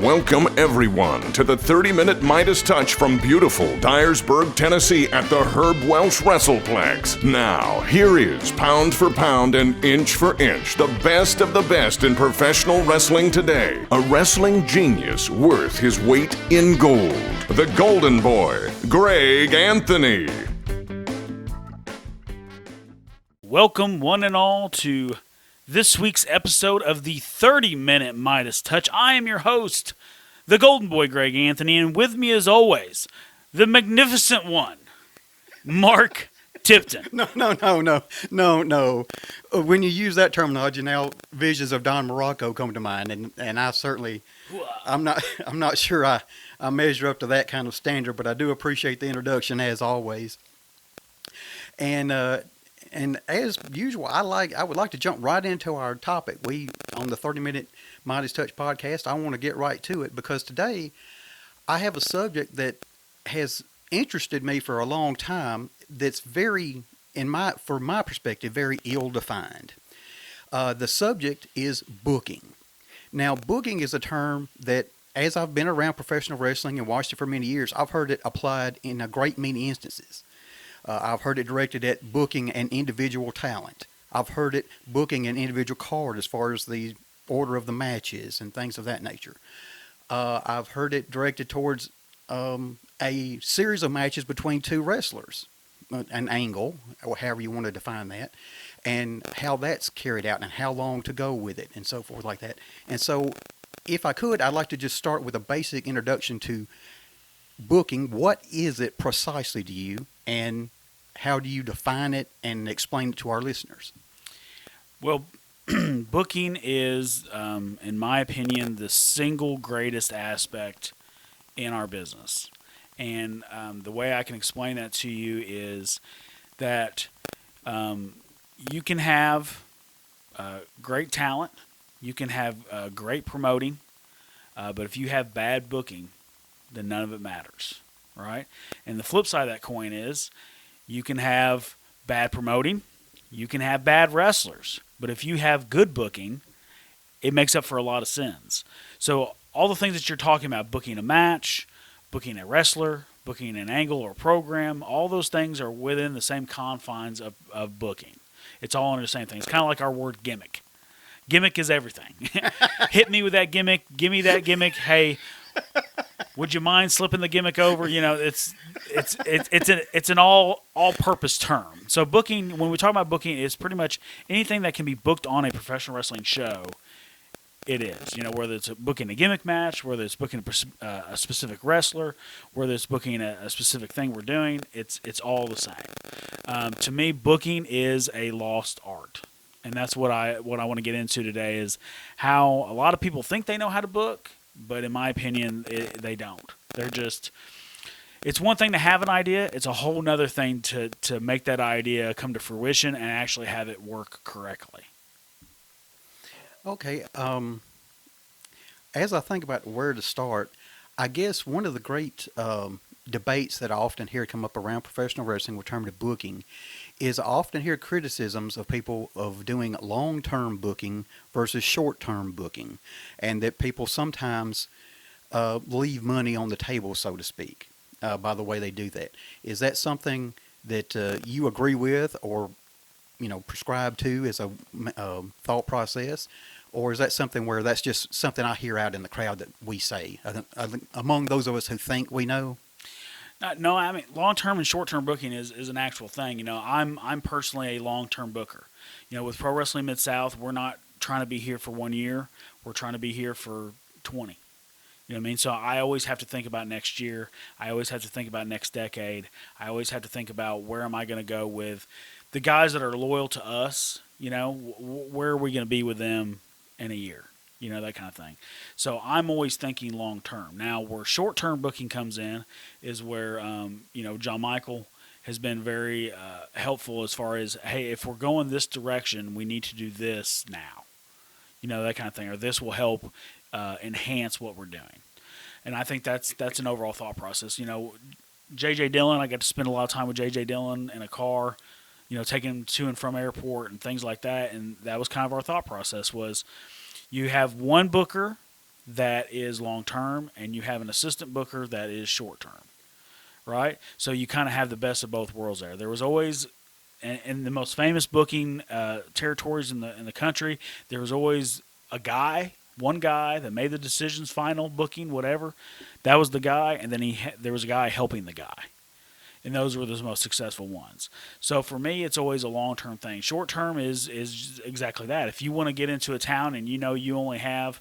Welcome, everyone, to the 30-minute Midas Touch from beautiful Dyersburg, Tennessee at the Herb Welsh WrestlePlex. Now, here is pound for pound and inch for inch, the best of the best in professional wrestling today. A wrestling genius worth his weight in gold. The Golden Boy, Greg Anthony. Welcome, one and all, to this week's episode of the 30-minute Midas Touch. I am your host, the Golden Boy, Greg Anthony, and with me, as always, the magnificent one, Mark Tipton. No. When you use that terminology, now visions of Don Morocco come to mind, and I certainly, I'm not sure I measure up to that kind of standard, but I do appreciate the introduction as always. And as usual, I would like to jump right into our topic. On the 30-minute Midas Touch podcast, I want to get right to it because today I have a subject that has interested me for a long time that's from my perspective, very ill-defined. The subject is booking. Now, booking is a term that, as I've been around professional wrestling and watched it for many years, I've heard it applied in a great many instances. I've heard it directed at booking an individual talent. I've heard it booking an individual card as far as the order of the matches and things of that nature. I've heard it directed towards a series of matches between two wrestlers, an angle, or however you want to define that, and how that's carried out and how long to go with it and so forth like that. And so if I could, I'd like to just start with a basic introduction to booking. What is it precisely to you, and how do you define it and explain it to our listeners? Well, booking is, in my opinion, the single greatest aspect in our business. And the way I can explain that to you is that you can have great talent, you can have great promoting, but if you have bad booking, then none of it matters, right? And the flip side of that coin is you can have bad promoting, you can have bad wrestlers, but if you have good booking, it makes up for a lot of sins. So all the things that you're talking about, booking a match, booking a wrestler, booking an angle or program, all those things are within the same confines of booking. It's all under the same thing. It's kind of like our word gimmick. Gimmick is everything. Hit me with that gimmick, give me that gimmick, hey, would you mind slipping the gimmick over? You know, it's an all-purpose term. So booking, when we talk about booking, it's pretty much anything that can be booked on a professional wrestling show. It is, whether it's booking a gimmick match, whether it's booking a specific wrestler, whether it's booking a specific thing we're doing, it's all the same. To me, booking is a lost art, and that's what I want to get into today is how a lot of people think they know how to book. But in my opinion, they don't. It's one thing to have an idea. It's a whole nother thing to make that idea come to fruition and actually have it work correctly. Okay. As I think about where to start, I guess one of the great debates that I often hear come up around professional wrestling with term to booking is I often hear criticisms of people of doing long-term booking versus short-term booking, and that people sometimes leave money on the table, so to speak, by the way they do that. Is that something that you agree with or, prescribe to as a thought process? Or is that something where that's just something I hear out in the crowd that we say, among those of us who think we know? No, I mean, long-term and short-term booking is an actual thing. I'm personally a long-term booker. With Pro Wrestling Mid-South, we're not trying to be here for 1 year. We're trying to be here for 20. You know what I mean? So I always have to think about next year. I always have to think about next decade. I always have to think about where am I going to go with the guys that are loyal to us. Where are we going to be with them in a year? That kind of thing. So I'm always thinking long term. Now, where short term booking comes in is where, John Michael has been very helpful as far as, hey, if we're going this direction, we need to do this now. That kind of thing. Or this will help enhance what we're doing. And I think that's an overall thought process. J.J. Dillon, I got to spend a lot of time with J.J. Dillon in a car, taking him to and from airport and things like that. And that was kind of our thought process was, you have one booker that is long term, and you have an assistant booker that is short term, right? So you kind of have the best of both worlds there. There was always, in the most famous booking territories in the country, there was always one guy that made the decisions, final booking, whatever. That was the guy, and then there was a guy helping the guy. And those were the most successful ones. So for me, it's always a long-term thing. Short-term is exactly that. If you want to get into a town and you know you only have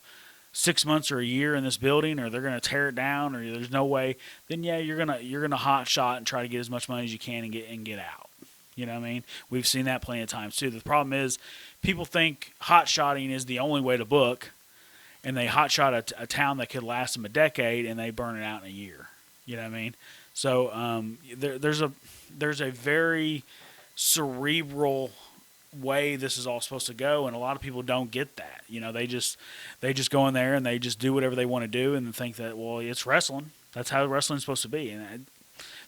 6 months or a year in this building, or they're going to tear it down, or there's no way, then yeah, you're gonna hot shot and try to get as much money as you can and get out. You know what I mean? We've seen that plenty of times too. The problem is, people think hot shotting is the only way to book, and they hot shot a town that could last them a decade, and they burn it out in a year. You know what I mean? So there's a very cerebral way this is all supposed to go, and a lot of people don't get that. You know, they just go in there and they just do whatever they want to do, and think that, well, it's wrestling. That's how wrestling's supposed to be, and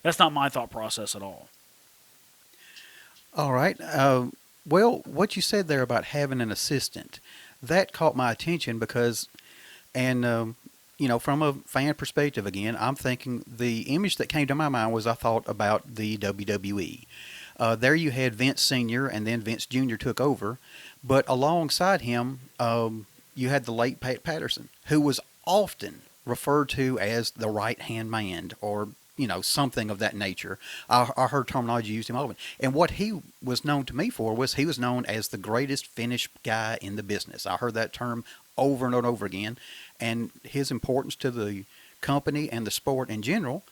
that's not my thought process at all. All right. Well, what you said there about having an assistant, that caught my attention because, and from a fan perspective again, I'm thinking the image that came to my mind was I thought about the WWE. There you had Vince Sr. and then Vince Jr. took over, but alongside him, you had the late Pat Patterson, who was often referred to as the right-hand man, or something of that nature. I heard terminology used him often. And what he was known to me for was he was known as the greatest finish guy in the business. I heard that term over and over again. And his importance to the company and the sport in general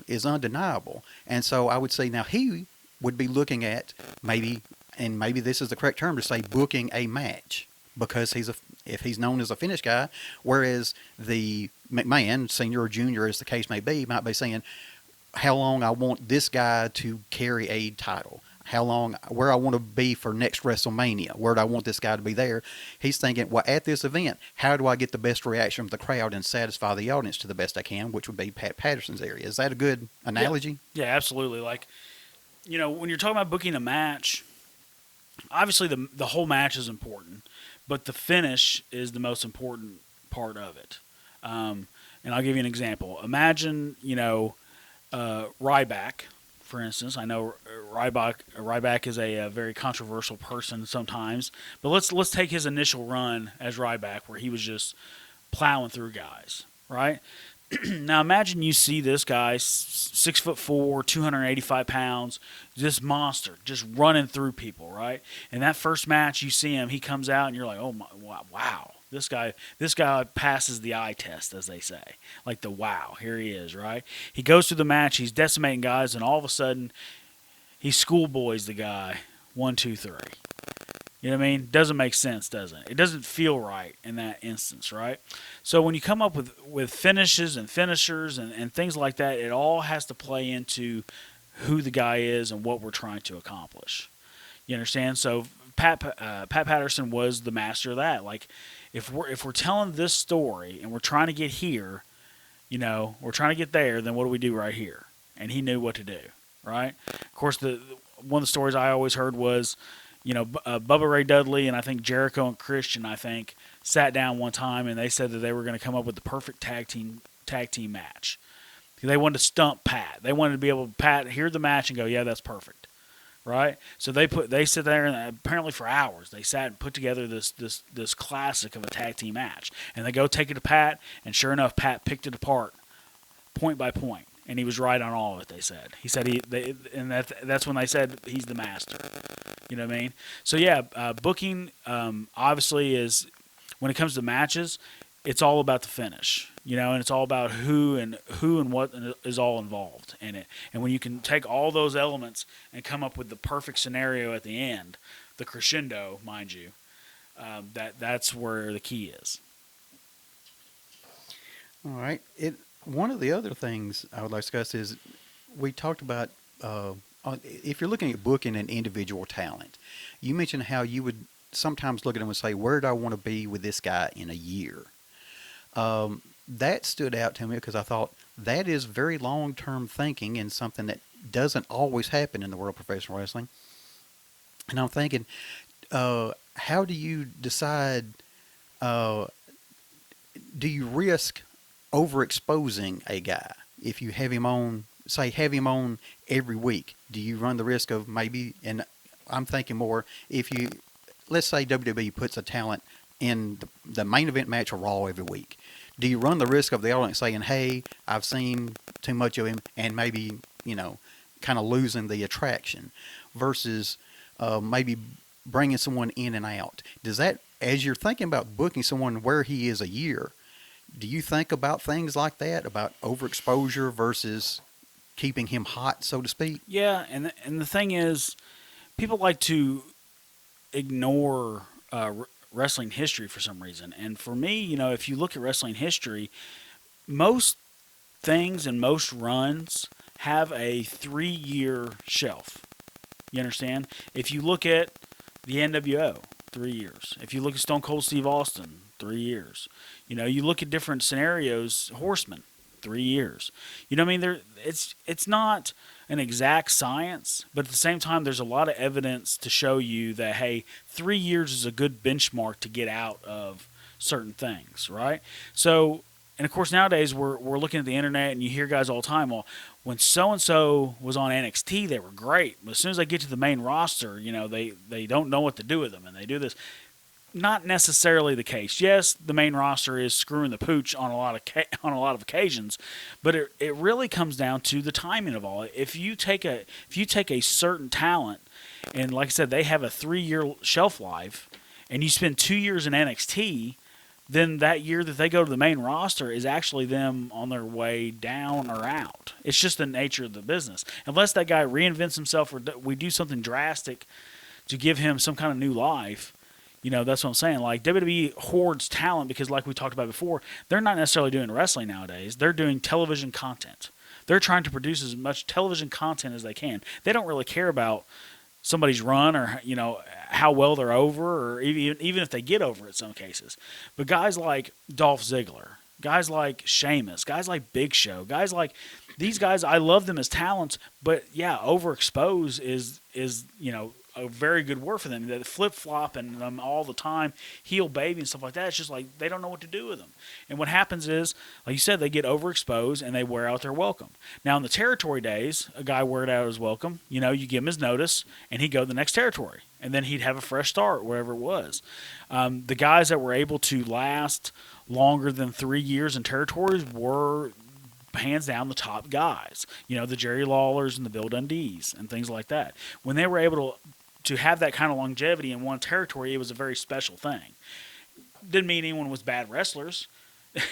is undeniable. And so I would say now he would be looking at maybe this is the correct term to say, booking a match, because if he's known as a finish guy, whereas the McMahon, senior or junior as the case may be, might be saying how long I want this guy to carry a title, where I want to be for next WrestleMania, where do I want this guy to be there. He's thinking, well, at this event, how do I get the best reaction from the crowd and satisfy the audience to the best I can, which would be Pat Patterson's area. Is that a good analogy? Yeah, absolutely. Like, when you're talking about booking a match, obviously the whole match is important, but the finish is the most important part of it. And I'll give you an example. Imagine, Ryback, for instance. I know Ryback is a very controversial person sometimes, but let's take his initial run as Ryback, where he was just plowing through guys, right? Now imagine you see this guy, 6'4", 285 pounds, this monster, just running through people, right? And that first match, you see him, he comes out, and you're like, oh my, wow, this guy passes the eye test, as they say. Like wow, here he is, right? He goes through the match, he's decimating guys, and all of a sudden, he schoolboys the guy, 1, 2, 3. You know what I mean? Doesn't make sense, does it? It doesn't feel right in that instance, right? So when you come up with finishes and finishers and things like that, it all has to play into who the guy is and what we're trying to accomplish. You understand? So Pat Patterson was the master of that. Like, if we're telling this story and we're trying to get here, we're trying to get there, then what do we do right here? And he knew what to do, right? Of course, one of the stories I always heard was, Bubba Ray Dudley and I think Jericho and Christian, sat down one time and they said that they were going to come up with the perfect tag team match. They wanted to stump Pat. They wanted to be able to hear the match and go, yeah, that's perfect, right? So they sit there and apparently for hours they sat and put together this classic of a tag team match. And they go take it to Pat, and sure enough, Pat picked it apart point by point. And he was right on all of it, they said. He said that's when they said he's the master. You know what I mean? So, yeah, booking obviously is, when it comes to matches, it's all about the finish, and it's all about who and what is all involved in it. And when you can take all those elements and come up with the perfect scenario at the end, the crescendo, mind you, that's where the key is. All right. One of the other things I would like to discuss is we talked about if you're looking at booking an individual talent, you mentioned how you would sometimes look at them and say, where do I want to be with this guy in a year? That stood out to me because I thought that is very long-term thinking and something that doesn't always happen in the world of professional wrestling. And I'm thinking, how do you decide do you risk overexposing a guy if you have him on, say, have him on every week? Do you run the risk of maybe, and I'm thinking more, if you, let's say WWE puts a talent in the main event match of Raw every week, do you run the risk of the audience saying, hey, I've seen too much of him, and maybe, kind of losing the attraction, versus maybe bringing someone in and out? Does that, as you're thinking about booking someone where he is a year, do you think about things like that, about overexposure versus keeping him hot, so to speak? Yeah, and the thing is, people like to ignore wrestling history for some reason. And for me, if you look at wrestling history, most things and most runs have a 3-year shelf. You understand? If you look at the NWO, 3 years. If you look at Stone Cold Steve Austin, 3 years. You look at different scenarios, Horseman, 3 years. You know what I mean? It's not an exact science, but at the same time, there's a lot of evidence to show you that, hey, 3 years is a good benchmark to get out of certain things, right? So, and of course, nowadays we're looking at the internet, and you hear guys all the time, well, when so-and-so was on NXT, they were great. But as soon as they get to the main roster, they don't know what to do with them, and they do this. Not necessarily the case. Yes, the main roster is screwing the pooch on a lot of occasions, but it really comes down to the timing of all it. If you take a certain talent, and like I said, they have a 3-year shelf life, and you spend 2 years in NXT, then that year that they go to the main roster is actually them on their way down or out. It's just the nature of the business. Unless that guy reinvents himself or we do something drastic to give him some kind of new life. That's what I'm saying. Like, WWE hoards talent because, like we talked about before, they're not necessarily doing wrestling nowadays. They're doing television content. They're trying to produce as much television content as they can. They don't really care about somebody's run or, how well they're over, or even if they get over in some cases. But guys like Dolph Ziggler, guys like Sheamus, guys like Big Show, guys like these guys, I love them as talents, but yeah, overexpose is a very good word for them. That flip-flopping them all the time, heel baby and stuff like that, it's just like they don't know what to do with them. And what happens is, like you said, they get overexposed and they wear out their welcome. Now, in the territory days, a guy wear out his welcome. You give him his notice, and he'd go to the next territory. And then he'd have a fresh start, wherever it was. The guys that were able to last longer than 3 years in territories were hands down the top guys. The Jerry Lawlers and the Bill Dundees and things like that. When they were able to have that kind of longevity in one territory, it was a very special thing. Didn't mean anyone was bad wrestlers.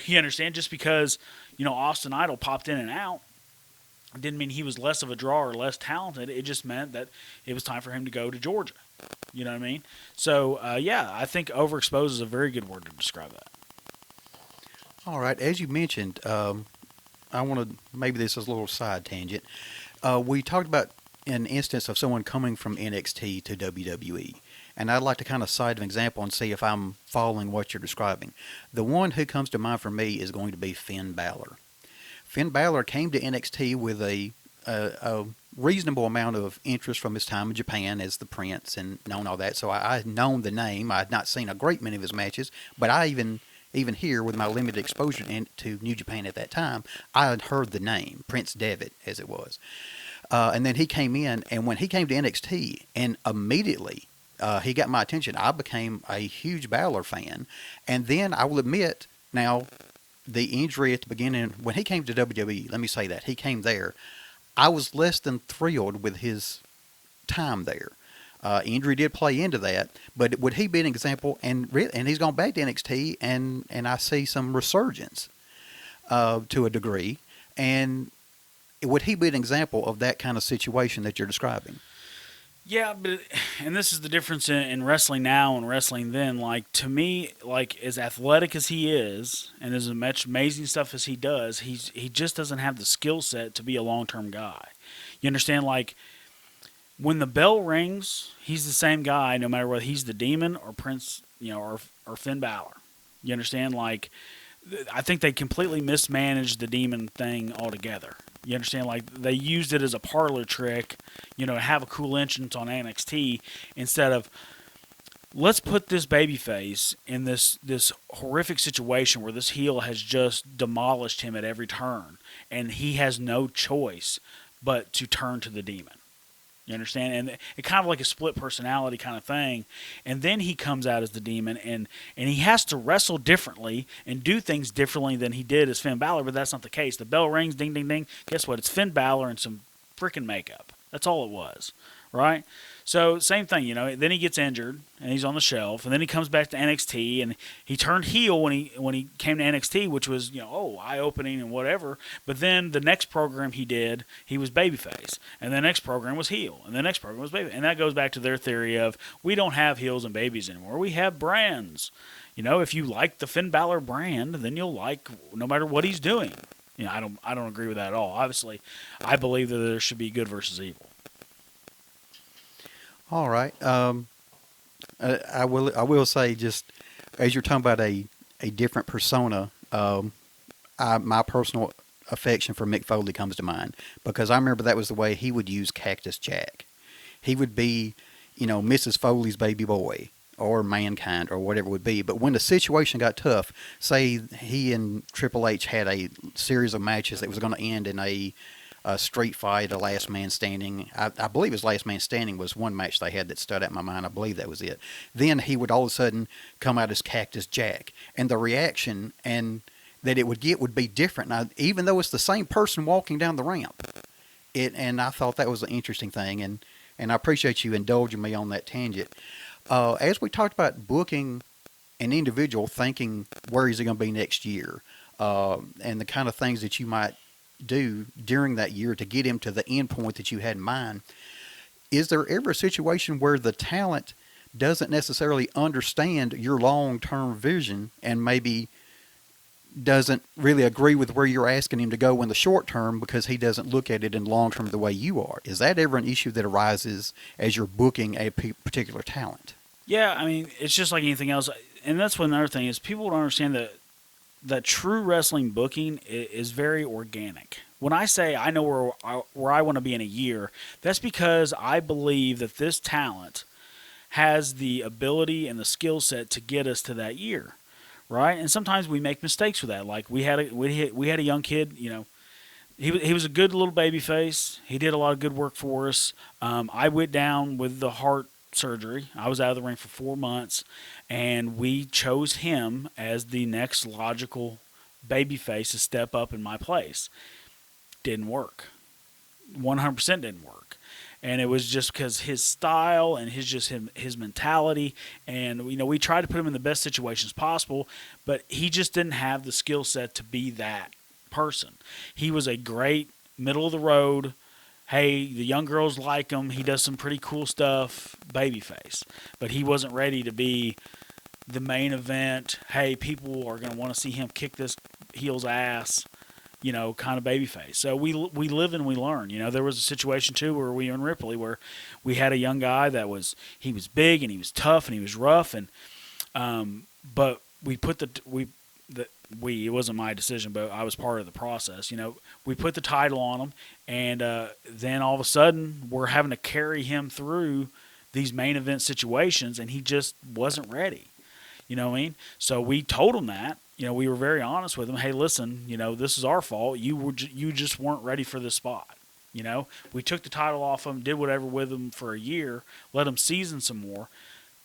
You understand? Just because, Austin Idol popped in and out didn't mean he was less of a draw or less talented. It just meant that it was time for him to go to Georgia. You know what I mean? So, yeah, I think overexposed is a very good word to describe that. All right. As you mentioned, I want to, maybe this is a little side tangent. We talked about an instance of someone coming from NXT to WWE. And I'd like to kind of cite an example and see if I'm following what you're describing. The one who comes to mind for me is going to be Finn Balor. Finn Balor came to NXT with a reasonable amount of interest from his time in Japan as the Prince and known all that. So I had known the name. I had not seen a great many of his matches, but I even here with my limited exposure to New Japan at that time, I had heard the name, Prince Devitt as it was. And then he came in, and when he came to NXT, and immediately he got my attention, I became a huge Balor fan. And then I will admit, now, the injury at the beginning, when he came to WWE, let me say that, he came there, I was less than thrilled with his time there. Injury did play into that, but would he be an example? And he's gone back to NXT, and I see some resurgence to a degree. And would he be an example of that kind of situation that you're describing? Yeah, and this is the difference in wrestling now and wrestling then. Like, to me, like, as athletic as he is and as much amazing stuff as he does, he just doesn't have the skill set to be a long-term guy. You understand? Like, when the bell rings, he's the same guy no matter whether he's the Demon or Prince, or Finn Balor. You understand? Like, I think they completely mismanaged the Demon thing altogether. You understand? Like, they used it as a parlor trick, to have a cool entrance on NXT instead of let's put this babyface in this horrific situation where this heel has just demolished him at every turn, and he has no choice but to turn to the demon. You understand? And it kind of like a split personality kind of thing. And then he comes out as the demon, and he has to wrestle differently and do things differently than he did as Finn Balor, but that's not the case. The bell rings, ding, ding, ding. Guess what? It's Finn Balor and some freaking makeup. That's all it was, right? So same thing, then he gets injured and he's on the shelf, and then he comes back to NXT, and he turned heel when he came to NXT, which was eye opening and whatever. But then the next program he did, he was babyface, and the next program was heel, and the next program was baby, and that goes back to their theory of we don't have heels and babies anymore. We have brands. If you like the Finn Balor brand, then you'll like no matter what he's doing. I don't agree with that at all. Obviously, I believe that there should be good versus evil. All right. I will say, just as you're talking about a different persona, my personal affection for Mick Foley comes to mind, because I remember that was the way he would use Cactus Jack. He would be, Mrs. Foley's baby boy or Mankind or whatever it would be. But when the situation got tough, say he and Triple H had a series of matches that was going to end in a street fight, a last man standing. I believe his last man standing was one match they had that stood out in my mind. I believe that was it. Then he would all of a sudden come out as Cactus Jack, and the reaction and that it would get would be different. Now, even though it's the same person walking down the ramp, and I thought that was an interesting thing, and I appreciate you indulging me on that tangent. As we talked about booking an individual, thinking where is he going to be next year, and the kind of things that you might do during that year to get him to the end point that you had in mind, is there ever a situation where the talent doesn't necessarily understand your long-term vision and maybe doesn't really agree with where you're asking him to go in the short term because he doesn't look at it in long term the way you are? Is that ever an issue that arises as you're booking a particular talent? Yeah, it's just like anything else. And that's one other thing is people don't understand that true wrestling booking is very organic. When I say I know where I want to be in a year, that's because I believe that this talent has the ability and the skill set to get us to that year, right? And sometimes we make mistakes with that. Like we had a young kid, he was a good little baby face. He did a lot of good work for us. I went down with the heart surgery. I was out of the ring for 4 months, and we chose him as the next logical babyface to step up in my place. Didn't work. 100% didn't work. And it was just because his style and his mentality, and we tried to put him in the best situations possible, but he just didn't have the skill set to be that person. He was a great middle of the road, hey, the young girls like him, he does some pretty cool stuff, babyface. But he wasn't ready to be the main event, hey, people are going to want to see him kick this heel's ass, kind of babyface. So we live and we learn. There was a situation too where we were in Ripley where we had a young guy that was big and he was tough and he was rough, and but we put it wasn't my decision, but I was part of the process. We put the title on him, and then all of a sudden we're having to carry him through these main event situations, and he just wasn't ready. You know what I mean? So we told him that. We were very honest with him. Hey, listen, this is our fault. You just weren't ready for this spot. We took the title off him, did whatever with him for a year, let him season some more,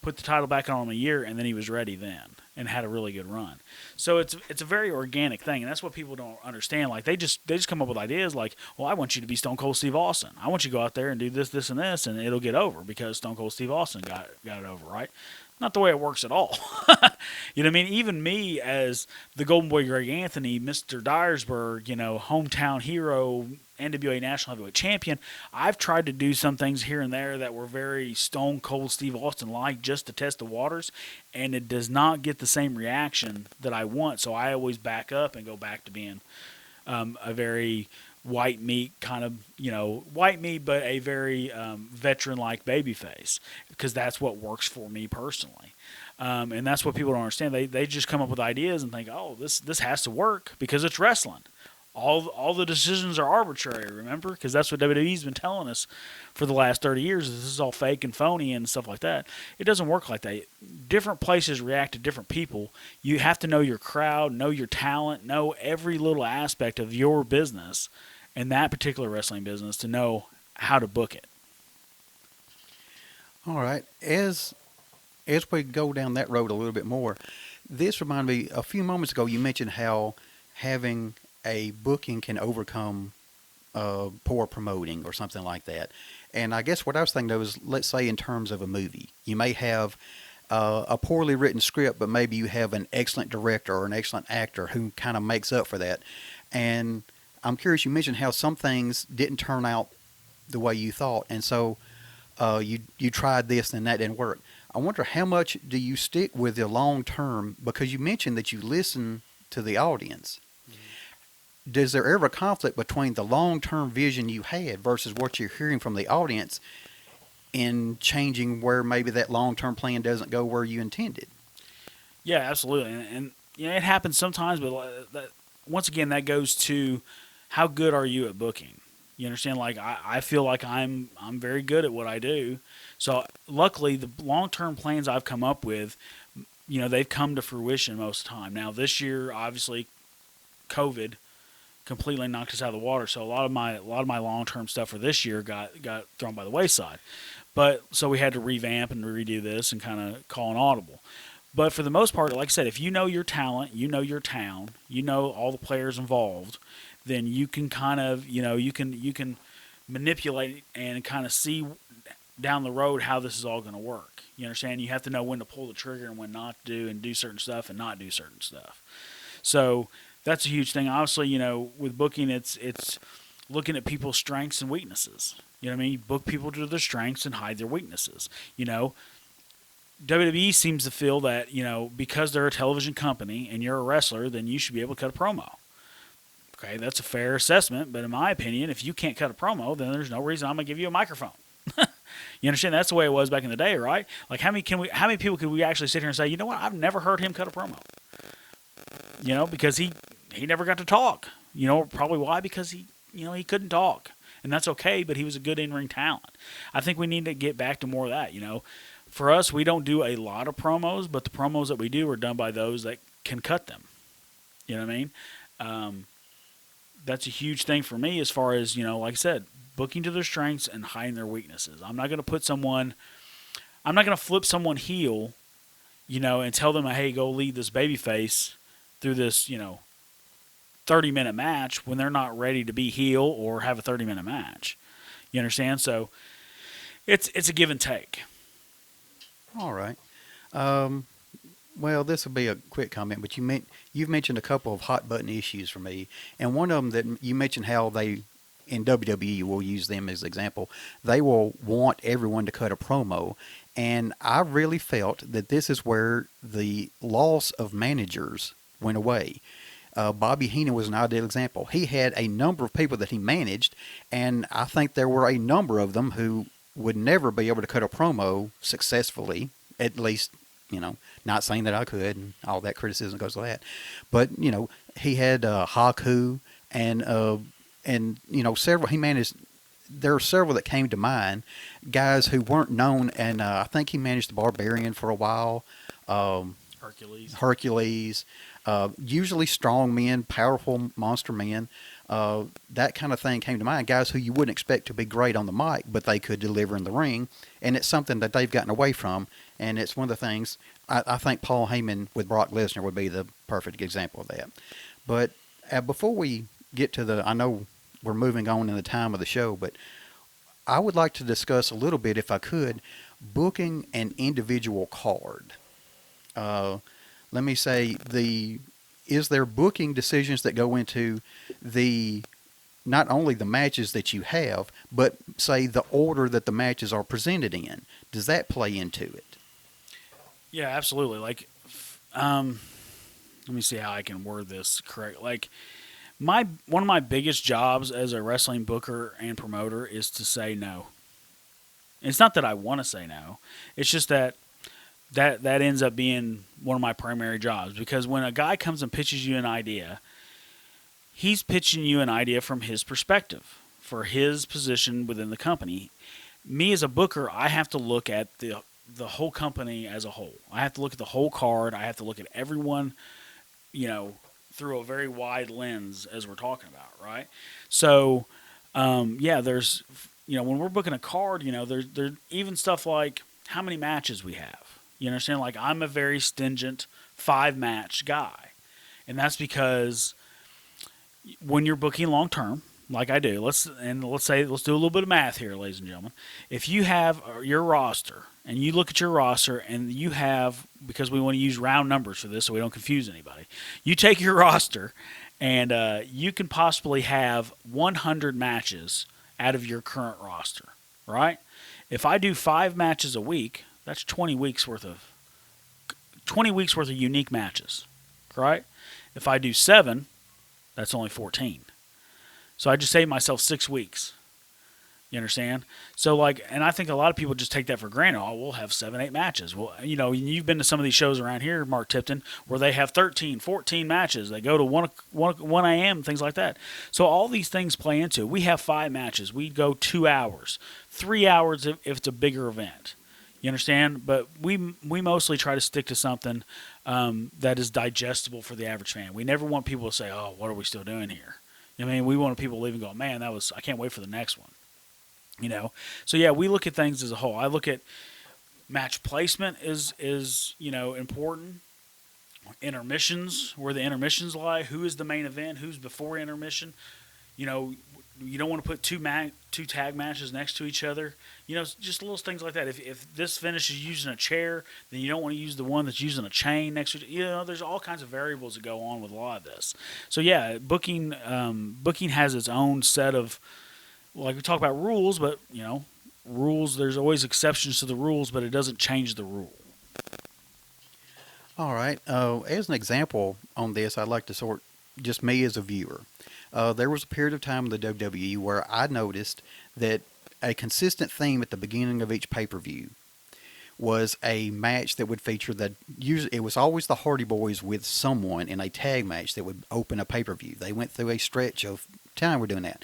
put the title back on him a year, and then he was ready then and had a really good run. So it's a very organic thing, and that's what people don't understand. Like they just come up with ideas like, well, I want you to be Stone Cold Steve Austin. I want you to go out there and do this, this, and this, and it'll get over because Stone Cold Steve Austin got it over, right? Not the way it works at all. You know what I mean? Even me as the Golden Boy Greg Anthony, Mr. Dyersburg, hometown hero, NWA National Heavyweight Champion, I've tried to do some things here and there that were very Stone Cold Steve Austin-like just to test the waters, and it does not get the same reaction that I want. So I always back up and go back to being a very white meat kind of, white meat, but a very veteran-like babyface, because that's what works for me personally. And that's what people don't understand. They just come up with ideas and think, oh, this has to work because it's wrestling. all the decisions are arbitrary, remember? Because that's what WWE's been telling us for the last 30 years. This is all fake and phony and stuff like that. It doesn't work like that. Different places react to different people. You have to know your crowd, know your talent, know every little aspect of your business and that particular wrestling business to know how to book it. All right. As we go down that road a little bit more, this reminded me, a few moments ago you mentioned how having a booking can overcome poor promoting or something like that. And I guess what I was thinking of is, let's say in terms of a movie, you may have a poorly written script, but maybe you have an excellent director or an excellent actor who kind of makes up for that. And I'm curious, you mentioned how some things didn't turn out the way you thought, and so you tried this and that didn't work. I wonder how much do you stick with the long term, because you mentioned that you listen to the audience. Does there ever a conflict between the long-term vision you had versus what you're hearing from the audience in changing where maybe that long-term plan doesn't go where you intended? Yeah, absolutely. And it happens sometimes, but once again, that goes to how good are you at booking? You understand? Like, I feel like I'm very good at what I do. So luckily, the long-term plans I've come up with, they've come to fruition most of the time. Now, this year, obviously, COVID completely knocked us out of the water. So a lot of my long-term stuff for this year got thrown by the wayside. But so we had to revamp and redo this and kind of call an audible. But for the most part, like I said, if you know your talent, you know your town, you know all the players involved, then you can kind of, you can manipulate and kind of see down the road how this is all going to work. You understand? You have to know when to pull the trigger and when not to do, and do certain stuff and not do certain stuff. So that's a huge thing. Obviously, with booking, it's looking at people's strengths and weaknesses. You know what I mean? You book people to their strengths and hide their weaknesses. WWE seems to feel that, because they're a television company and you're a wrestler, then you should be able to cut a promo. Okay, that's a fair assessment, but in my opinion, if you can't cut a promo, then there's no reason I'm going to give you a microphone. You understand? That's the way it was back in the day, right? Like, how many people could we actually sit here and say, you know what, I've never heard him cut a promo? Because he never got to talk. Probably why? Because he couldn't talk. And that's okay, but he was a good in-ring talent. I think we need to get back to more of that, For us, we don't do a lot of promos, but the promos that we do are done by those that can cut them. You know what I mean? That's a huge thing for me as far as, like I said, booking to their strengths and hiding their weaknesses. I'm not going to flip someone heel, and tell them, hey, go lead this babyface through this, 30-minute match when they're not ready to be heel or have a 30-minute match. You understand? So it's a give and take. All right. Well, this will be a quick comment, but you've mentioned a couple of hot button issues for me, and one of them that you mentioned how they, in WWE, we'll use them as an example, they will want everyone to cut a promo, and I really felt that this is where the loss of managers went away. Bobby Heenan was an ideal example. He had a number of people that he managed, and I think there were a number of them who would never be able to cut a promo successfully, at least, not saying that I could, and all that criticism goes to that. But, he had Haku and several, he managed, there are several that came to mind, guys who weren't known, and I think he managed the Barbarian for a while. Hercules. Usually strong men, powerful monster men. That kind of thing came to mind. Guys who you wouldn't expect to be great on the mic, but they could deliver in the ring. And it's something that they've gotten away from. And it's one of the things, I think Paul Heyman with Brock Lesnar would be the perfect example of that. But before we get to I know we're moving on in the time of the show, but I would like to discuss a little bit, if I could, booking an individual card. Let me say, is there booking decisions that go into not only the matches that you have, but say the order that the matches are presented in? Does that play into it? Yeah, absolutely. Like, let me see how I can word this correct. Like, one of my biggest jobs as a wrestling booker and promoter is to say no. It's not that I want to say no. It's just that ends up being one of my primary jobs, because when a guy comes and pitches you an idea, he's pitching you an idea from his perspective for his position within the company. Me as a booker, I have to look at the whole company as a whole. I have to look at the whole card. I have to look at everyone, through a very wide lens as we're talking about, right? So, there's, when we're booking a card, there's even stuff like how many matches we have. You understand? Like, I'm a very stingent 5-match guy. And that's because when you're booking long term, like I do, let's do a little bit of math here, ladies and gentlemen. If you have your roster and you look at your roster and you have, because we want to use round numbers for this so we don't confuse anybody, you take your roster and you can possibly have 100 matches out of your current roster, right? If I do 5 matches a week, that's 20 weeks worth of unique matches, right? If I do 7, that's only 14. So I just saved myself 6 weeks. You understand? So, and I think a lot of people just take that for granted. Oh, we'll have 7, 8 matches. Well, you've been to some of these shows around here, Mark Tipton, where they have 13, 14 matches. They go to 1 a.m., things like that. So all these things play into it. We have 5 matches. We go 2 hours, 3 hours if it's a bigger event. You understand? But we mostly try to stick to something that is digestible for the average fan. We never want people to say, oh, what are we still doing here? We want people to leave and go, man, I can't wait for the next one. So yeah, we look at things as a whole. I look at match placement is important. Intermissions, where the intermissions lie. Who is the main event? Who's before intermission? You don't want to put two tag matches next to each other. Just little things like that. If this finish is using a chair, then you don't want to use the one that's using a chain next to it. There's all kinds of variables that go on with a lot of this. So yeah, booking has its own set of, like we talk about rules, but rules, there's always exceptions to the rules, but it doesn't change the rule. All right. As an example on this, I'd like to sort just me as a viewer. There was a period of time in the WWE where I noticed that a consistent theme at the beginning of each pay-per-view was a match that would feature it was always the Hardy Boys with someone in a tag match that would open a pay-per-view. They went through a stretch of time we're doing that.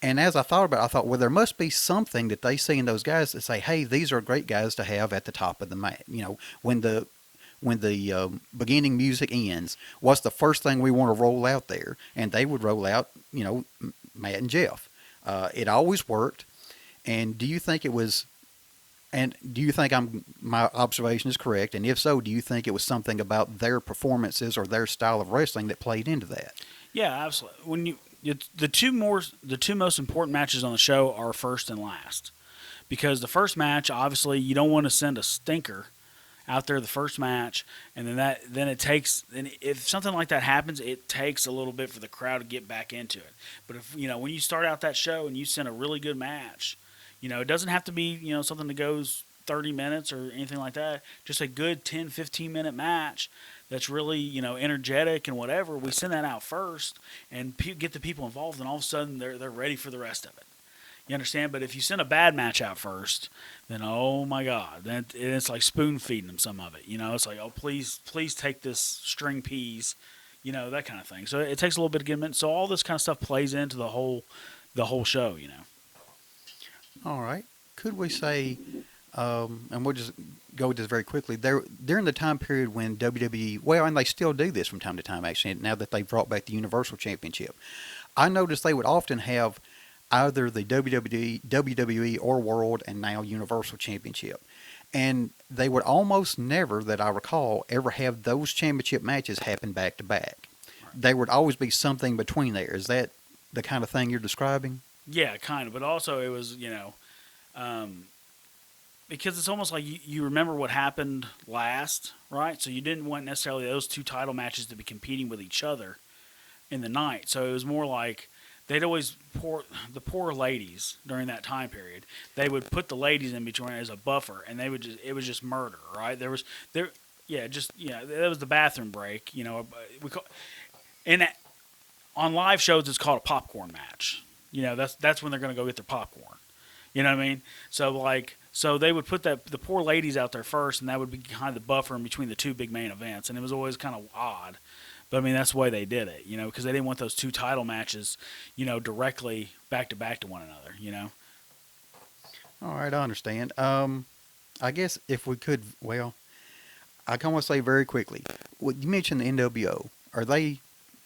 And as I thought about it, I thought, well, there must be something that they see in those guys that say, hey, these are great guys to have at the top of the match. When the beginning music ends, what's the first thing we want to roll out there? And they would roll out, Matt and Jeff. It always worked. And do you think my observation is correct? And if so, do you think it was something about their performances or their style of wrestling that played into that? Yeah, absolutely. The two most important matches on the show are first and last, because the first match, obviously, you don't want to send a stinker out there the first match, and then it takes, and if something like that happens, it takes a little bit for the crowd to get back into it. But if when you start out that show and you send a really good match, it doesn't have to be something that goes 30 minutes or anything like that. Just a good 10, 15-minute match that's really energetic and whatever. We send that out first and get the people involved, and all of a sudden they're ready for the rest of it. You understand? But if you send a bad match out first, then oh my God, then it's like spoon feeding them some of it. It's like, oh, please take this string peas, that kind of thing. So it takes a little bit to get them in. So all this kind of stuff plays into the whole show. All right. Could we say, and we'll just go with this very quickly, during the time period when WWE, well, and they still do this from time to time, actually, now that they've brought back the Universal Championship, I noticed they would often have either the WWE or World and now Universal Championship. And they would almost never, that I recall, ever have those championship matches happen back to back. Right. There would always be something between there. Is that the kind of thing you're describing? Yeah, kind of. But also it was, because it's almost like you remember what happened last, right? So you didn't want necessarily those two title matches to be competing with each other in the night. So it was more like they'd always the poor ladies during that time period. They would put the ladies in between as a buffer, and it was just murder, right? That was the bathroom break. On live shows it's called a popcorn match. That's when they're going to go get their popcorn. You know what I mean? So they would put the poor ladies out there first, and that would be kind of the buffer in between the two big main events, and it was always kind of odd. But I mean, that's the way they did it, because they didn't want those two title matches, directly back to one another. All right, I understand. I guess if we could, well, I kind of want to say very quickly, you mentioned the NWO. Are they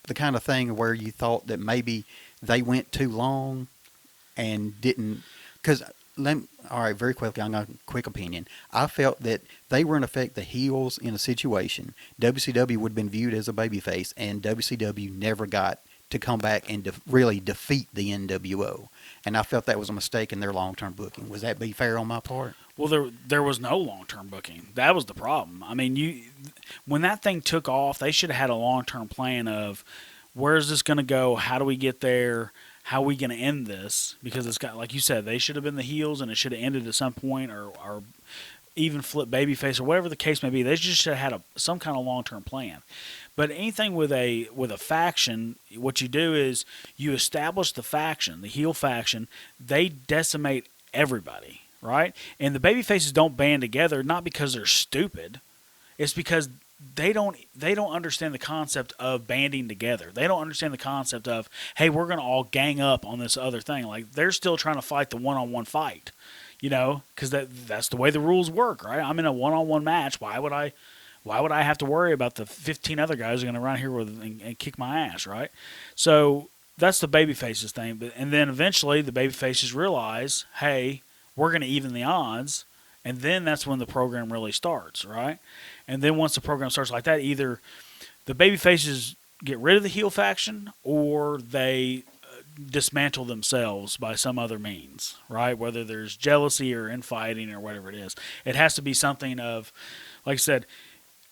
the kind of thing where you thought that maybe they went too long and didn't? Because, all right, very quickly, I'm going to quick opinion. I felt that they were in effect the heels in a situation. WCW would have been viewed as a babyface, and WCW never got to come back and really defeat the NWO. And I felt that was a mistake in their long-term booking. Was that be fair on my part? Well, there was no long-term booking. That was the problem. I mean, when that thing took off, they should have had a long-term plan of where is this going to go? How do we get there? How are we going to end this? Because it's got, like you said, they should have been the heels, and it should have ended at some point, or even flip babyface, or whatever the case may be. They just should have had some kind of long-term plan. But anything with a faction, what you do is you establish the faction, the heel faction. They decimate everybody, right? And the babyfaces don't band together not because they're stupid. It's because they don't understand the concept of banding together. They don't understand the concept of, hey, we're going to all gang up on this other thing. Like, they're still trying to fight the one-on-one fight, because that's the way the rules work, right? I'm in a one-on-one match. Why would I have to worry about the 15 other guys who are going to run here and kick my ass, right? So that's the babyfaces thing. And then eventually the babyfaces realize, hey, we're going to even the odds, and then that's when the program really starts, right? And then once the program starts like that, either the babyfaces get rid of the heel faction or they dismantle themselves by some other means, right? Whether there's jealousy or infighting or whatever it is. It has to be something of, like I said,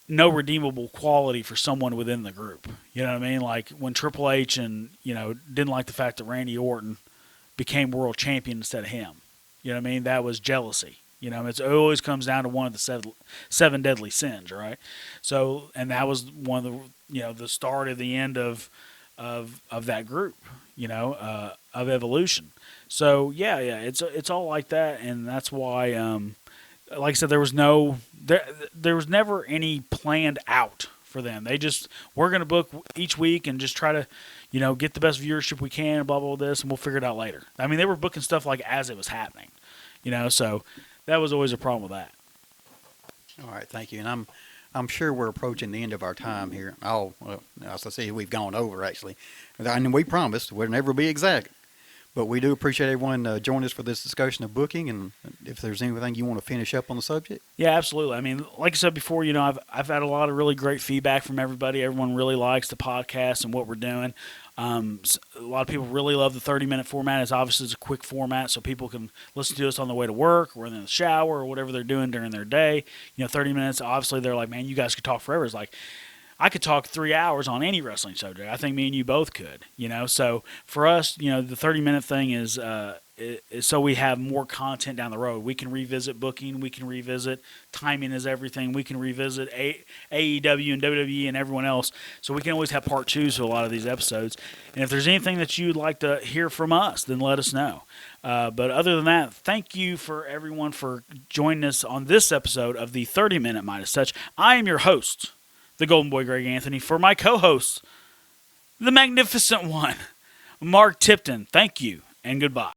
no redeemable quality for someone within the group. You know what I mean? Like when Triple H and, didn't like the fact that Randy Orton became world champion instead of him. You know what I mean? That was jealousy. It always comes down to one of the seven deadly sins, right? So, and that was one of the, the start of the end of that group, of evolution. So yeah, it's all like that, and that's why, like I said, there was never any planned out for them. They just, we're going to book each week and just try to, get the best viewership we can, blah, blah, blah, this, and we'll figure it out later. I mean, they were booking stuff like as it was happening, so that was always a problem with that. All right, thank you. And I'm sure we're approaching the end of our time here. Well, as I say, we've gone over, actually. And we promised we'll never be exact. But we do appreciate everyone joining us for this discussion of booking, and if there's anything you want to finish up on the subject. Yeah, absolutely. I mean, like I said before, I've had a lot of really great feedback from everybody. Everyone really likes the podcast and what we're doing. A lot of people really love the 30-minute format. It's obviously a quick format, so people can listen to us on the way to work or in the shower or whatever they're doing during their day. 30 minutes, obviously they're like, man, you guys could talk forever. It's like, I could talk 3 hours on any wrestling subject. I think me and you both could, So for us, the 30-minute thing is so we have more content down the road. We can revisit booking. We can revisit timing is everything. We can revisit AEW and WWE and everyone else. So we can always have part twos to a lot of these episodes. And if there's anything that you'd like to hear from us, then let us know. But other than that, thank you for everyone for joining us on this episode of the 30-Minute Midas Touch. I am your host, the Golden Boy Greg Anthony. For my co-host, the magnificent one, Mark Tipton. Thank you and goodbye.